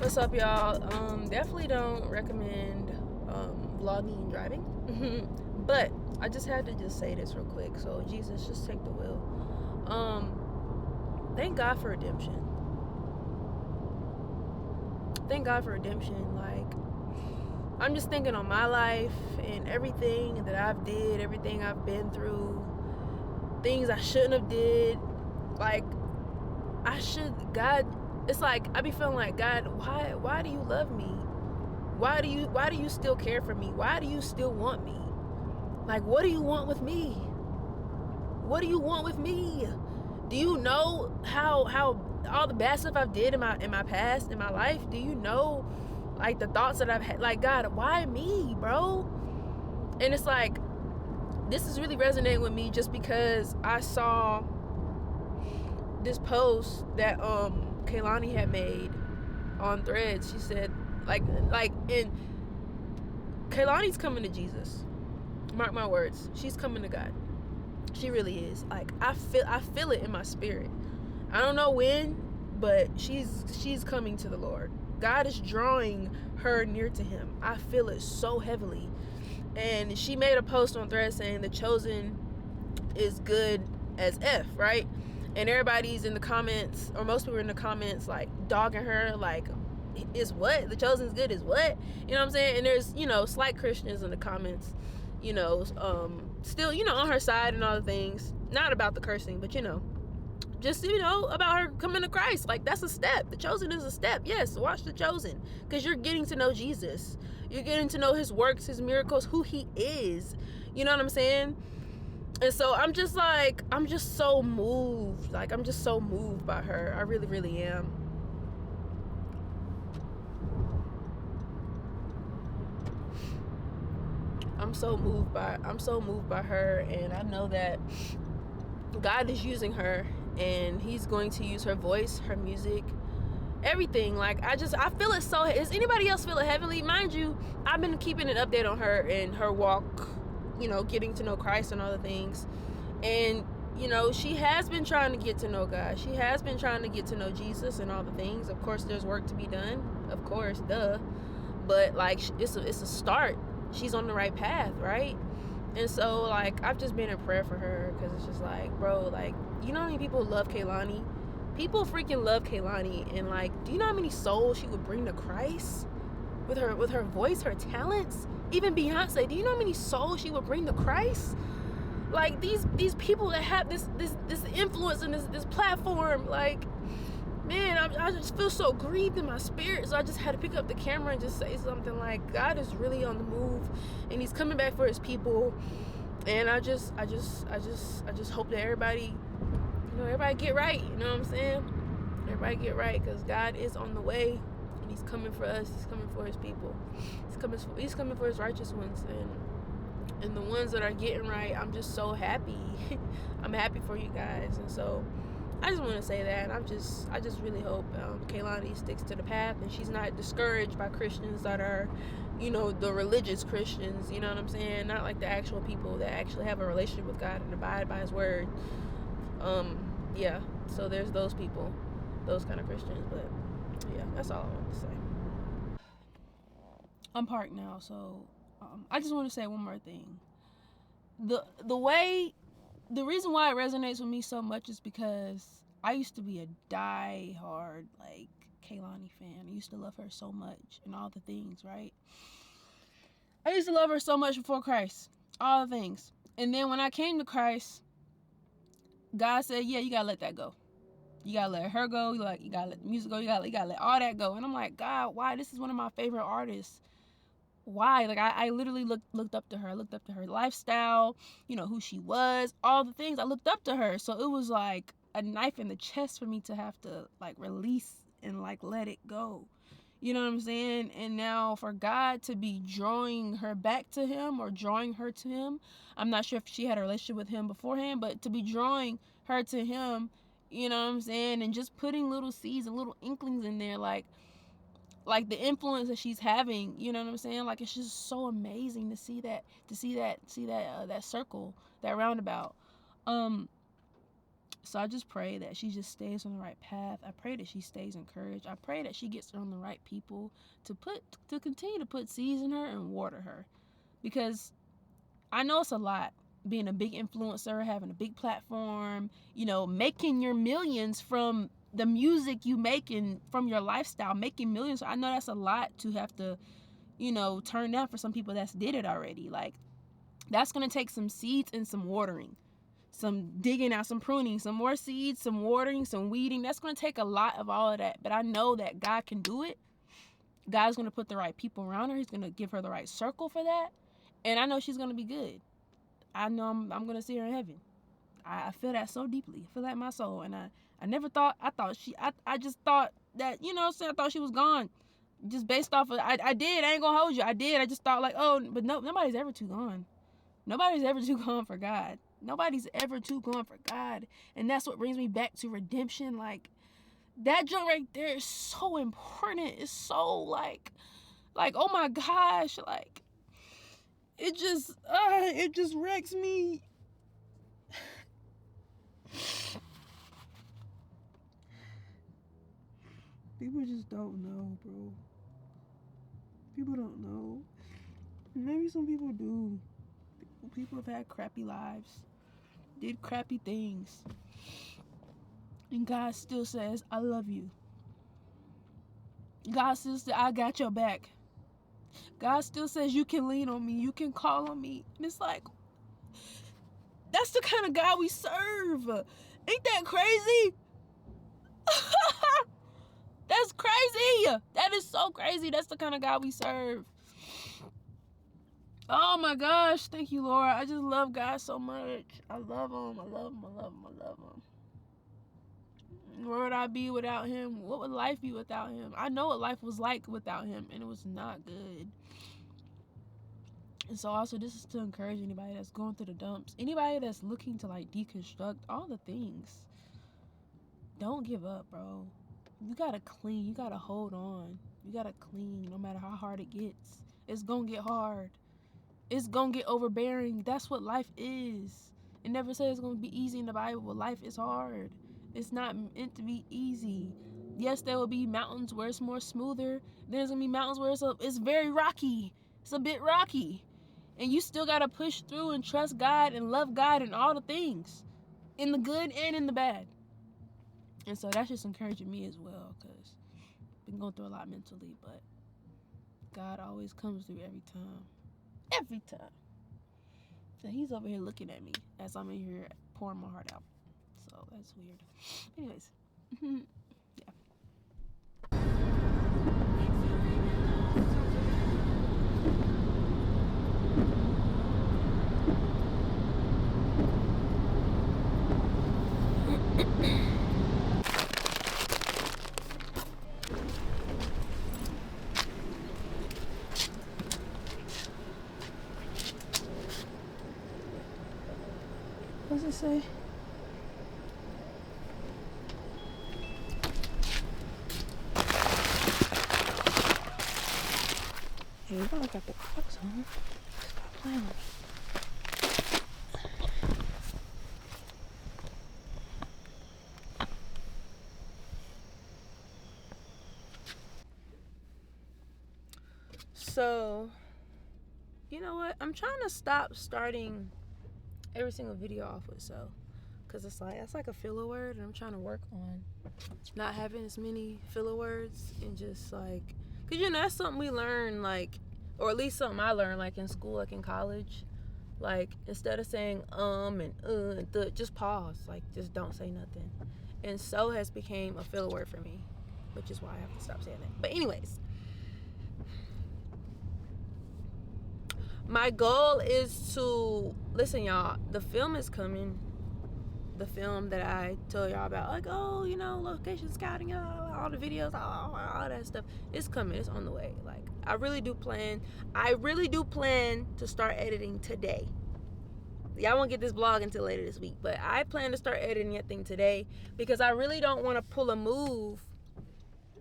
What's up, y'all? Definitely don't recommend vlogging and driving. But I just had to just say this real quick. So Jesus, just take the wheel. Thank God for redemption. Thank God for redemption. Like, I'm just thinking on my life and everything that I've did, everything I've been through, things I shouldn't have did. Like, God, it's like I be feeling like, God, why do you love me? Why do you still care for me? Why do you still want me? Like, what do you want with me? What do you want with me? Do you know how all the bad stuff I've did in my past, in my life? Do you know, like, the thoughts that I've had? Like, God, why me, bro? And it's like, this is really resonating with me just because I saw this post that Kaylani had made on Threads. She said, and Kaylani's coming to Jesus. Mark my words, she's coming to God. She really is. Like, I feel it in my spirit. I don't know when, but she's coming to the Lord. God is drawing her near to him. I feel it so heavily. And she made a post on Threads saying the chosen is good as F, right? And everybody's in the comments, or most people are in the comments, like, dogging her, like, is what? The chosen is good is what? You know what I'm saying? And there's, slight Christians in the comments, still, on her side and all the things. Not about the cursing, but, just, about her coming to Christ. Like, that's a step. The chosen is a step. Yes, watch the chosen. Because you're getting to know Jesus. You're getting to know his works, his miracles, who he is. You know what I'm saying? And so I'm just so moved. Like, I'm just so moved by her. I really, really am. I'm so moved by her, and I know that God is using her, and he's going to use her voice, her music, everything. Like, I feel it so. Does anybody else feel it heavenly? Mind you, I've been keeping an update on her and her walk, getting to know Christ and all the things. And, she has been trying to get to know God. She has been trying to get to know Jesus and all the things. Of course, there's work to be done. Of course, duh. But, like, it's a start. She's on the right path, right? And so, like, I've just been in prayer for her, because it's just like, bro, like, you know how many people love Kaylani? People freaking love Kaylani. And, like, do you know how many souls she would bring to Christ with her voice, her talents? Even Beyonce, do you know how many souls she would bring to Christ? Like, these people that have this influence and this platform, like, man, I just feel so grieved in my spirit. So I just had to pick up the camera and just say something like, God is really on the move, and he's coming back for his people. And I just hope that everybody get right. You know what I'm saying? Everybody get right, because God is on the way, and he's coming for us. He's coming for his people. He's coming for his righteous ones, and the ones that are getting right. I'm just so happy. I'm happy for you guys. And so I just want to say that. I just really hope Kaylani sticks to the path, and she's not discouraged by Christians that are, the religious Christians. You know what I'm saying? Not like the actual people that actually have a relationship with God and abide by his word. Yeah. So there's those people, those kind of Christians. But yeah, that's all I wanted to say. I'm parked now, so I just want to say one more thing. The reason why it resonates with me so much is because I used to be a die-hard, like, Kaylani fan. I used to love her so much and all the things, right? I used to love her so much before Christ, all the things. And then when I came to Christ, God said, yeah, you gotta let that go. You gotta let her go. You gotta let the music go. You gotta let all that go. And I'm like, God, why? This is one of my favorite artists. Why? Like, I literally looked up to her. I looked up to her lifestyle, who she was, all the things. I looked up to her. So it was like a knife in the chest for me to have to, like, release and, like, let it go. You know what I'm saying? And now for God to be drawing her back to him, or drawing her to him. I'm not sure if she had a relationship with him beforehand, but to be drawing her to him, you know what I'm saying? And just putting little seeds and little inklings in there, like the influence that she's having, you know what I'm saying? Like, it's just so amazing to see that that circle, that roundabout. So I just pray that she just stays on the right path. I pray that she stays encouraged. I pray that she gets around the right people to continue to put seeds in her and water her. Because I know it's a lot being a big influencer, having a big platform, making your millions from the music you make and from your lifestyle, making millions. So I know that's a lot to have to, turn down for some people that's did it already. Like, that's going to take some seeds and some watering, some digging out, some pruning, some more seeds, some watering, some weeding. That's going to take a lot of all of that. But I know that God can do it. God's going to put the right people around her. He's going to give her the right circle for that. And I know she's going to be good. I know I'm going to see her in heaven. I feel that so deeply. I feel that in my soul. And I never thought, I just thought that, I thought she was gone. Just based off of, I ain't going to hold you. I did. I just thought like, oh, but no, nobody's ever too gone. Nobody's ever too gone for God. Nobody's ever too gone for God. And that's what brings me back to redemption. Like, that joint right there is so important. It's so like, oh my gosh, like, it just wrecks me. People just don't know, bro. People don't know. Maybe some people do. People have had crappy lives, did crappy things, and God still says, I love you. God still says, I got your back. God still says, you can lean on me, you can call on me. And it's like, that's the kind of God we serve. Ain't that crazy? That's crazy. That is so crazy. That's the kind of God we serve. Oh my gosh, thank you, Lord. I just love God so much. I love him. I love him. I love him. I love him. Where would I be without him? What would life be without him? I know what life was like without him, and it was not good. And so also, this is to encourage anybody that's going through the dumps, anybody that's looking to like deconstruct all the things. Don't give up, bro. You gotta clean. You gotta hold on. You gotta clean no matter how hard it gets. It's gonna get hard. It's gonna get overbearing. That's what life is. It never says it's gonna be easy in the Bible, but life is hard. It's not meant to be easy. Yes, there will be mountains where it's more smoother. There's gonna be mountains where it's very rocky. It's a bit rocky. And you still gotta push through and trust God and love God in all the things, in the good and in the bad. And so that's just encouraging me as well, because I've been going through a lot mentally, but God always comes through every time. Every time. And he's over here looking at me as I'm in here pouring my heart out. So that's weird. Anyways. Yeah. What's it say? Hey, you gotta got the clocks on. Stop playing with me. So, you know what? I'm trying to stop starting every single video off with so, because it's like, that's like a filler word, and I'm trying to work on not having as many filler words, and just like, because that's something we learn, like, or at least something I learned like in school, like in college. Like, instead of saying and and just pause, like, just don't say nothing. And so has became a filler word for me, which is why I have to stop saying that. But anyways, my goal is to, listen, y'all, the film is coming. The film that I told y'all about, like, oh, location scouting, all the videos, all that stuff, it's coming. It's on the way. Like, I really do plan to start editing today. Y'all won't get this vlog until later this week, but I plan to start editing that thing today, because I really don't want to pull a move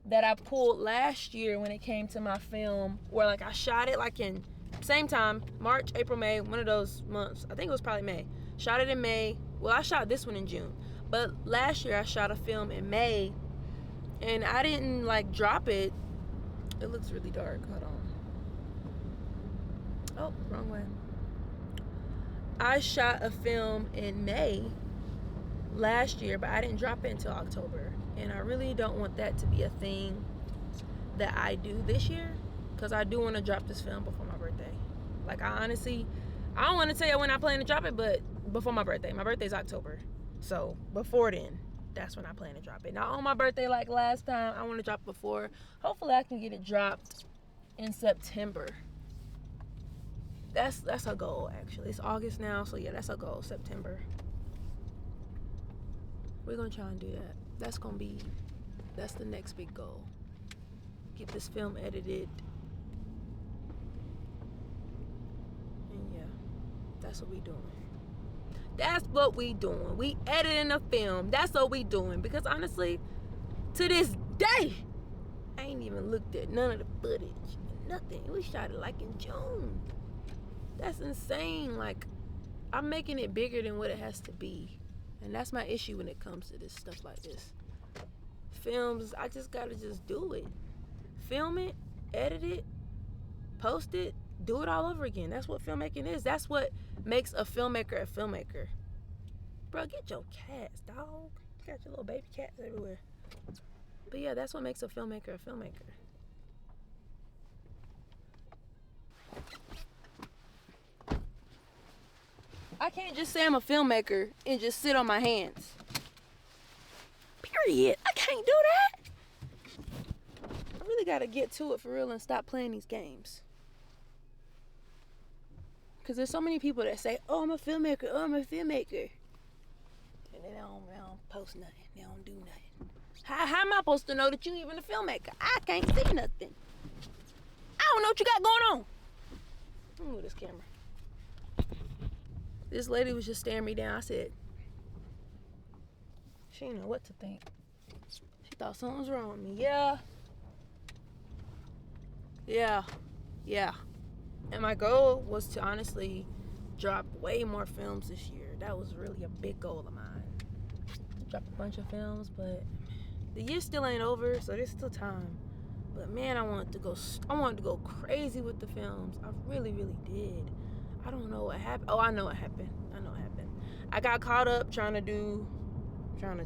that I pulled last year when it came to my film, where like I shot it like in same time, March, April, May, one of those months. I think it was probably May. Shot it in May. Well, I shot this one in June, But last year I shot a film in May, and I didn't like drop it. It looks really dark. Hold on. Oh, wrong way. I shot a film in May last year, but I didn't drop it until October. And I really don't want that to be a thing that I do this year, because I do want to drop this film before my birthday. Like, I don't want to tell you when I plan to drop it, but before my birthday. My birthday's October. So before then, that's when I plan to drop it. Not on my birthday like last time. I want to drop before. Hopefully I can get it dropped in September. That's a goal, actually. It's August now, so yeah, that's a goal, September. We're gonna try and do that. That's the next big goal. Get this film edited. And yeah, that's what we doing. That's what we doing. We editing a film. That's what we doing. Because honestly, to this day, I ain't even looked at none of the footage. Nothing. We shot it like in June. That's insane. Like, I'm making it bigger than what it has to be. And that's my issue when it comes to this stuff like this. Films, I just gotta just do it. Film it, edit it, post it, do it all over again. That's what filmmaking is. That's what makes a filmmaker a filmmaker. Bro, get your cats, dog. You got your little baby cats everywhere. But yeah, that's what makes a filmmaker a filmmaker. I can't just say I'm a filmmaker and just sit on my hands. Period. I can't do that. I really gotta get to it for real and stop playing these games. Because there's so many people that say, oh, I'm a filmmaker, oh, I'm a filmmaker. And they don't post nothing. They don't do nothing. How am I supposed to know that you even a filmmaker? I can't see nothing. I don't know what you got going on. Let me move this camera. This lady was just staring me down. I said, she didn't know what to think. She thought something was wrong with me. Yeah. And my goal was to honestly drop way more films this year. That was really a big goal of mine. Drop a bunch of films, but the year still ain't over, so there's still time. But man, I wanted to go crazy with the films. I really, really did. I don't know what happened. Oh, I know what happened. I got caught up trying to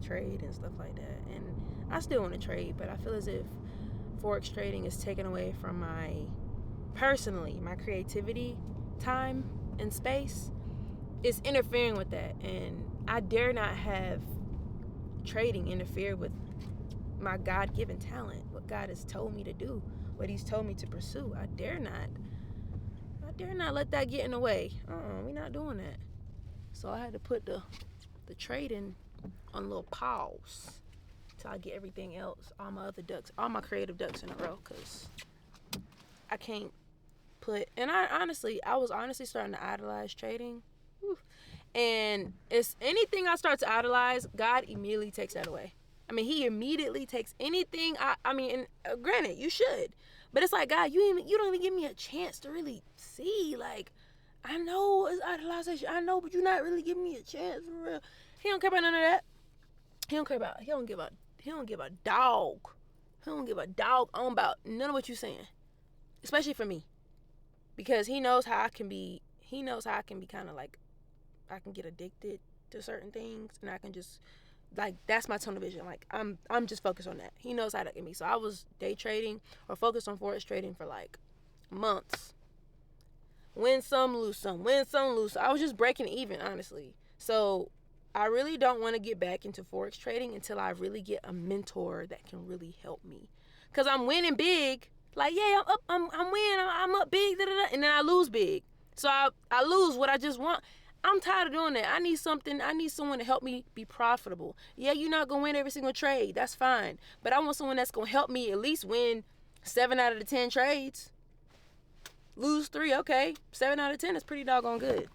trade and stuff like that. And I still want to trade, but I feel as if Forex trading is taken away from my creativity, time, and space. It's interfering with that. And I dare not have trading interfere with my God-given talent, what God has told me to do, what he's told me to pursue. I dare not let that get in the way. We're not doing that. So I had to put the trading on a little pause till I get everything else, all my creative ducks in a row, because I can't put, and I was honestly starting to idolize trading. Whew. And it's anything I start to idolize, God immediately takes that away. I mean, he immediately takes anything. And granted, you should, but it's like, God, you don't even give me a chance to really see. Like, I know it's idolization. I know, but you're not really giving me a chance for real. He don't care about none of that. He don't give a dog. He don't give a dog on about none of what you're saying, especially for me, because he knows how I can be kind of like, I can get addicted to certain things, and I can just, like, that's my tunnel vision. Like, I'm just focused on that. He knows how that can be. So I was day trading or focused on forex trading for like months. Win some, lose some. Win some, lose some. I was just breaking even, honestly. So I really don't want to get back into forex trading until I really get a mentor that can really help me. Because I'm winning big. Like, yeah, I'm up, I'm winning, I'm up big, and then I lose big. So I lose what I just want. I'm tired of doing that. I need someone to help me be profitable. Yeah, you're not going to win every single trade. That's fine. But I want someone that's going to help me at least win 7 out of the 10 trades. Lose 3, okay. 7 out of 10 is pretty doggone good.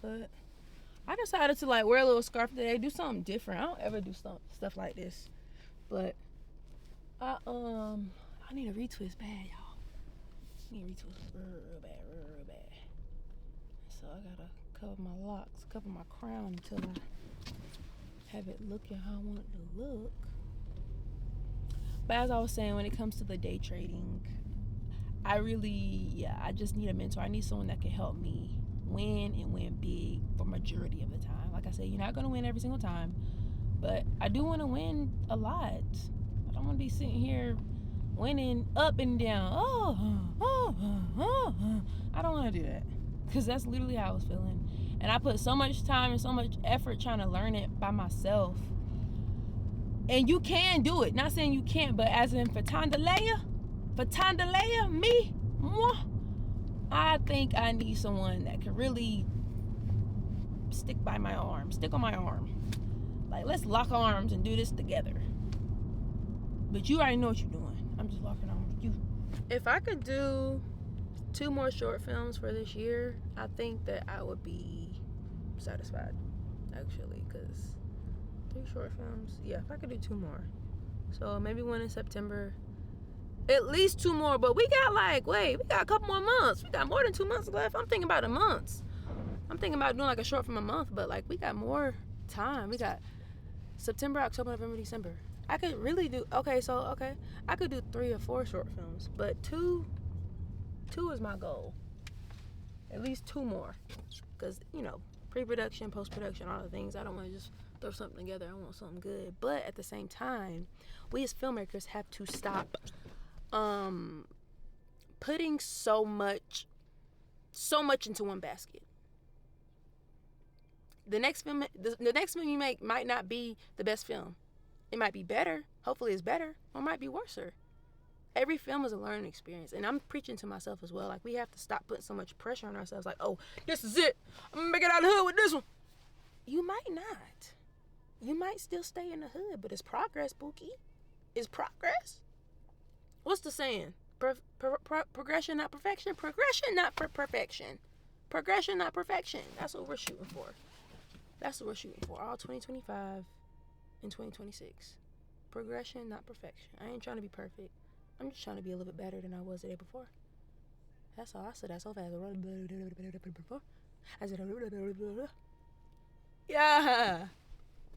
But I decided to, like, wear a little scarf today, do something different. I don't ever do stuff like this. But I need a retwist bad, y'all. I need a retwist real bad. So I gotta cover my locks, cover my crown until I have it looking how I want it to look. But as I was saying, when it comes to the day trading, I just need a mentor. I need someone that can help me win and win big for majority of the time. Like I said, you're not going to win every single time, but I do want to win a lot. I don't want to be sitting here winning up and down. I don't want to do that, because that's literally how I was feeling. And I put so much time and so much effort trying to learn it by myself. And you can do it. Not saying you can't, but as in for Tandalea, me, moi, I think I need someone that can really stick on my arm. Like, let's lock arms and do this together. But you already know what you're doing. I'm just locking arms with you. If I could do 2 more short films for this year, I think that I would be satisfied, actually, because 3 short films. Yeah, if I could do 2 more. So maybe one in September. At least 2 more, but we got a couple more months. We got more than 2 months left. I'm thinking about the months. I'm thinking about doing like a short film a month, but like we got more time. We got September, October, November, December. I could really do, I could do 3 or 4 short films, but 2 is my goal. At least 2 more, because, pre-production, post-production, all the things. I don't want to just throw something together. I want something good. But at the same time, we as filmmakers have to stop putting so much into one basket. The next film you make might not be the best film. It might be better. Hopefully it's better, or it might be worser. Every film is a learning experience, and I'm preaching to myself as well. Like, we have to stop putting so much pressure on ourselves. Like, oh, this is it. I'm gonna make it out of the hood with this one. You might not. You might still stay in the hood, but it's progress, Bookie. It's progress. What's the saying? Progression, not perfection. Progression, not perfection. Progression, not perfection. That's what we're shooting for. All 2025 and 2026. Progression, not perfection. I ain't trying to be perfect. I'm just trying to be a little bit better than I was the day before. That's all. I said that so fast. I said, yeah.